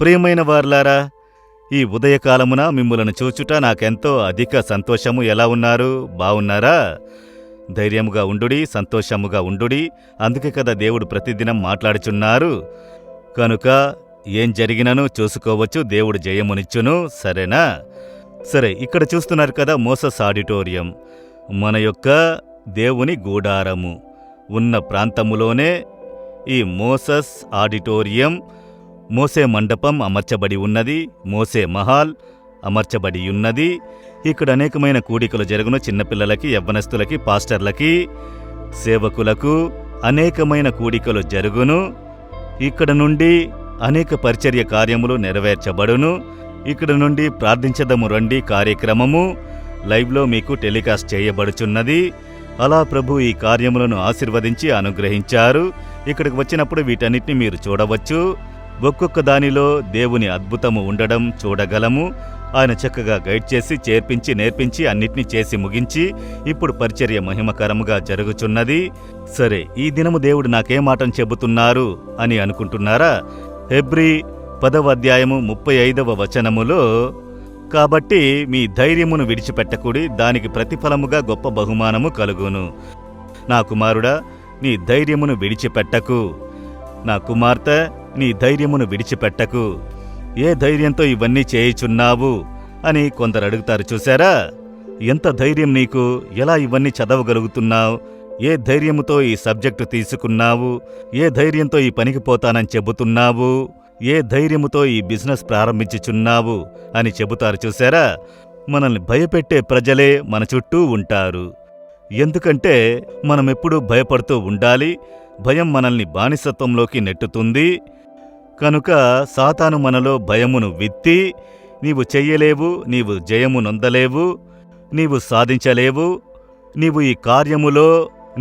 ప్రియమైన వార్లారా, ఈ ఉదయకాలమున మిమ్ములను చూచుట నాకెంతో అధిక సంతోషము. ఎలా ఉన్నారు? బావున్నారా? ధైర్యముగా ఉండుడి, సంతోషముగా ఉండుడి. అందుకే కదా దేవుడు ప్రతిదినం మాట్లాడుచున్నారు. కనుక ఏం జరిగినను చూసుకోవచ్చు, దేవుడు జయమునిచ్చును. సరేనా? సరే, ఇక్కడ చూస్తున్నారు కదా మోసస్ ఆడిటోరియం, మన యొక్క దేవుని గూడారము ఉన్న ప్రాంతములోనే ఈ మోసస్ ఆడిటోరియం, మోసే మండపం అమర్చబడి ఉన్నది, మోసే మహాల్ అమర్చబడి ఉన్నది. ఇక్కడ అనేకమైన కూడికలు జరుగును. చిన్నపిల్లలకి, యవ్వనస్తులకి, పాస్టర్లకి, సేవకులకు అనేకమైన కూడికలు జరుగును. ఇక్కడ నుండి అనేక పరిచర్య కార్యములు నెరవేర్చబడును. ఇక్కడ నుండి ప్రార్థించదము రండి కార్యక్రమము లైవ్లో మీకు టెలికాస్ట్ చేయబడుచున్నది. అలా ప్రభు ఈ కార్యములను ఆశీర్వదించి అనుగ్రహించారు. ఇక్కడికి వచ్చినప్పుడు వీటన్నిటిని మీరు చూడవచ్చు. ఒక్కొక్క దానిలో దేవుని అద్భుతము ఉండడం చూడగలము. ఆయన చక్కగా గైడ్ చేసి, చేర్పించి, నేర్పించి, అన్నిటినీ చేసి ముగించి ఇప్పుడు పరిచర్య మహిమకరముగా జరుగుచున్నది. సరే, ఈ దినము దేవుడు నాకేం మాటను చెబుతున్నారు అని అనుకుంటున్నారా? హెబ్రీ 10వ అధ్యాయము 35వ వచనములో, కాబట్టి మీ ధైర్యమును విడిచిపెట్టకుడి, దానికి ప్రతిఫలముగా గొప్ప బహుమానము కలుగును. నా కుమారుడా, నీ ధైర్యమును విడిచిపెట్టకు. నా కుమార్తె, నీ ధైర్యమును విడిచిపెట్టకు. ఏ ధైర్యంతో ఇవన్నీ చేయుచున్నావు అని కొందరు అడుగుతారు. చూశారా? ఎంత ధైర్యం నీకు? ఎలా ఇవన్నీ చదవగలుగుతున్నావు? ఏ ధైర్యముతో ఈ సబ్జెక్టు తీసుకున్నావు? ఏ ధైర్యంతో ఈ పనికి పోతానని చెబుతున్నావు? ఏ ధైర్యముతో ఈ బిజినెస్ ప్రారంభించుచున్నావు అని చెబుతారు. చూశారా? మనల్ని భయపెట్టే ప్రజలే మన చుట్టూ ఉంటారు. ఎందుకంటే మనమెప్పుడూ భయపడుతూ ఉండాలి. భయం మనల్ని బానిసత్వంలోకి నెట్టుతుంది. కనుక సాతాను మనలో భయమును విత్తి, నీవు చెయ్యలేవు, నీవు జయము నొందలేవు, నీవు సాధించలేవు, నీవు ఈ కార్యములో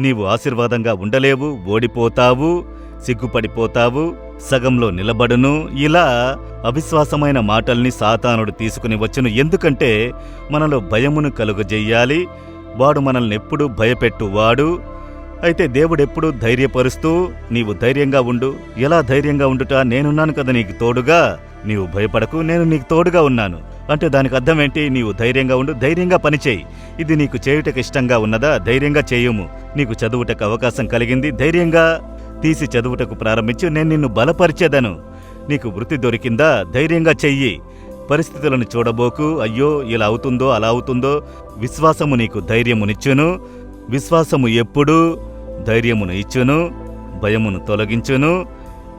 నీవు ఆశీర్వాదంగా ఉండలేవు, ఓడిపోతావు, సిగ్గుపడిపోతావు, సగంలో నిలబడును, ఇలా అవిశ్వాసమైన మాటల్ని సాతానుడు తీసుకుని వచ్చును. ఎందుకంటే మనలో భయమును కలుగజెయ్యాలి. వాడు మనల్ని ఎప్పుడూ భయపెట్టువాడు. అయితే దేవుడెప్పుడు ధైర్యపరుస్తూ, నీవు ధైర్యంగా ఉండు. ఎలా ధైర్యంగా ఉండుట? నేనున్నాను కదా నీకు తోడుగా, నీవు భయపడకు, నేను నీకు తోడుగా ఉన్నాను అంటే దానికి అర్థం ఏంటి? నీవు ధైర్యంగా ఉండు, ధైర్యంగా పనిచేయి. ఇది నీకు చేయుటకు ఇష్టంగా ఉన్నదా? ధైర్యంగా చేయుము. నీకు చదువుటకు అవకాశం కలిగింది, ధైర్యంగా తీసి చదువుటకు ప్రారంభించు, నేను నిన్ను బలపరిచేదను. నీకు వృత్తి దొరికిందా? ధైర్యంగా చెయ్యి. పరిస్థితులను చూడబోకు, అయ్యో ఇలా అవుతుందో అలా అవుతుందో. విశ్వాసము నీకు ధైర్యమునిచ్చును. విశ్వాసము ఎప్పుడూ ధైర్యమును ఇచ్చును, భయమును తొలగించును.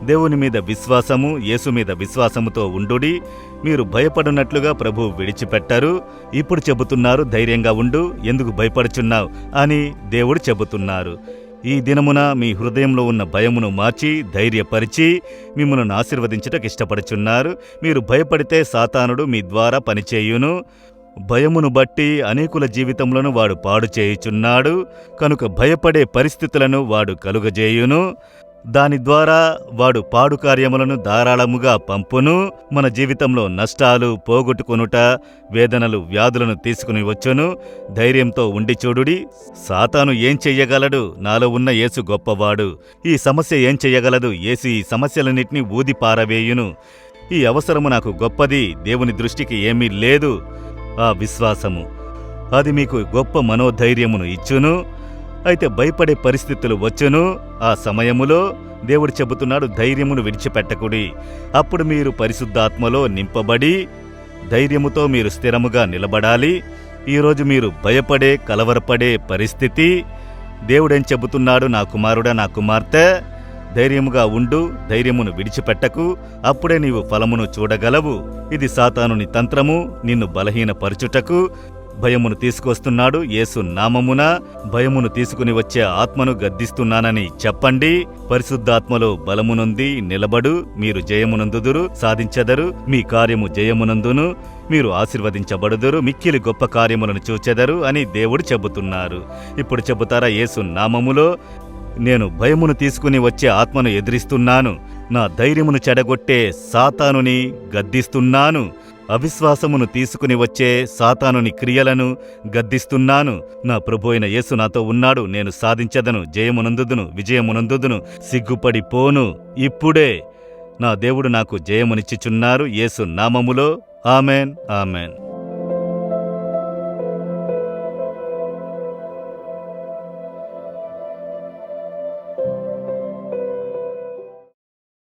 దేవుని మీద విశ్వాసము, యేసు మీద విశ్వాసముతో ఉండుడి. మీరు భయపడినట్లుగా ప్రభువు విడిచిపెట్టరు. ఇప్పుడు చెబుతున్నారు, ధైర్యంగా ఉండు, ఎందుకు భయపడుచున్నావు అని దేవుడు చెబుతున్నారు. ఈ దినమున మీ హృదయంలో ఉన్న భయమును మార్చి, ధైర్యపరిచి మిమ్మల్ని ఆశీర్వదించుటకు ఇష్టపడుచున్నారు. మీరు భయపడితే సాతానుడు మీ ద్వారా పనిచేయును. భయమును బట్టి అనేకుల జీవితములను వాడు పాడు చేయుచున్నాడు. కనుక భయపడే పరిస్థితులను వాడు కలుగజేయును. దాని ద్వారా వాడు పాడు కార్యములను ధారాళముగా పంపును. మన జీవితంలో నష్టాలు, పోగొట్టుకొనుట, వేదనలు, వ్యాధులను తీసుకుని వచ్చును. ధైర్యంతో ఉండి చూడుడి. సాతాను ఏం చెయ్యగలడు? నాలో ఉన్న యేసు గొప్పవాడు. ఈ సమస్య ఏం చెయ్యగలదు? యేసు ఈ సమస్యలన్నింటినీ ఊది పారవేయును. ఈ అవసరము నాకు గొప్పది, దేవుని దృష్టికి ఏమీ లేదు. ఆ విశ్వాసము అది మీకు గొప్ప మనోధైర్యమును ఇచ్చును. అయితే భయపడే పరిస్థితులు వచ్చును. ఆ సమయములో దేవుడు చెబుతున్నాడు, ధైర్యమును విడిచిపెట్టకుడి. అప్పుడు మీరు పరిశుద్ధాత్మలో నింపబడి ధైర్యముతో మీరు స్థిరముగా నిలబడాలి. ఈరోజు మీరు భయపడే, కలవరపడే పరిస్థితి, దేవుడేం చెబుతున్నాడు? నా కుమారుడా, నా కుమార్తె, ధైర్యముగా ఉండు, ధైర్యమును విడిచిపెట్టకు. అప్పుడే నీవు ఫలమును చూడగలవు. ఇది సాతానుని తంత్రము, నిన్ను బలహీనపరచుటకు భయమును తీసుకొస్తున్నాడు. యేసు నామమున భయమును తీసుకుని వచ్చే ఆత్మను గద్దిస్తున్నానని చెప్పండి. పరిశుద్ధాత్మలో బలమునుంది నిలబడు. మీరు జయమునందుదురు, సాధించెదరు. మీ కార్యము జయమునందును, మీరు ఆశీర్వదించబడుదురు, మిక్కిలి గొప్ప కార్యములను చూచెదరు అని దేవుడు చెబుతున్నారు. ఇప్పుడు చెబుతారా? యేసు నామములో నేను భయమును తీసుకుని వచ్చే ఆత్మను ఎదిరిస్తున్నాను. నా ధైర్యమును చెడగొట్టే సాతానుని గద్దిస్తున్నాను. అవిశ్వాసమును తీసుకుని వచ్చే సాతానుని క్రియలను గద్దిస్తున్నాను. నా ప్రభువైన యేసు నాతో ఉన్నాడు. నేను సాధించెదను, జయమునందుదును, విజయమునందుదును, సిగ్గుపడిపోను. ఇప్పుడే నా దేవుడు నాకు జయమునిచ్చుచున్నారు యేసు నామములో. Amen, amen.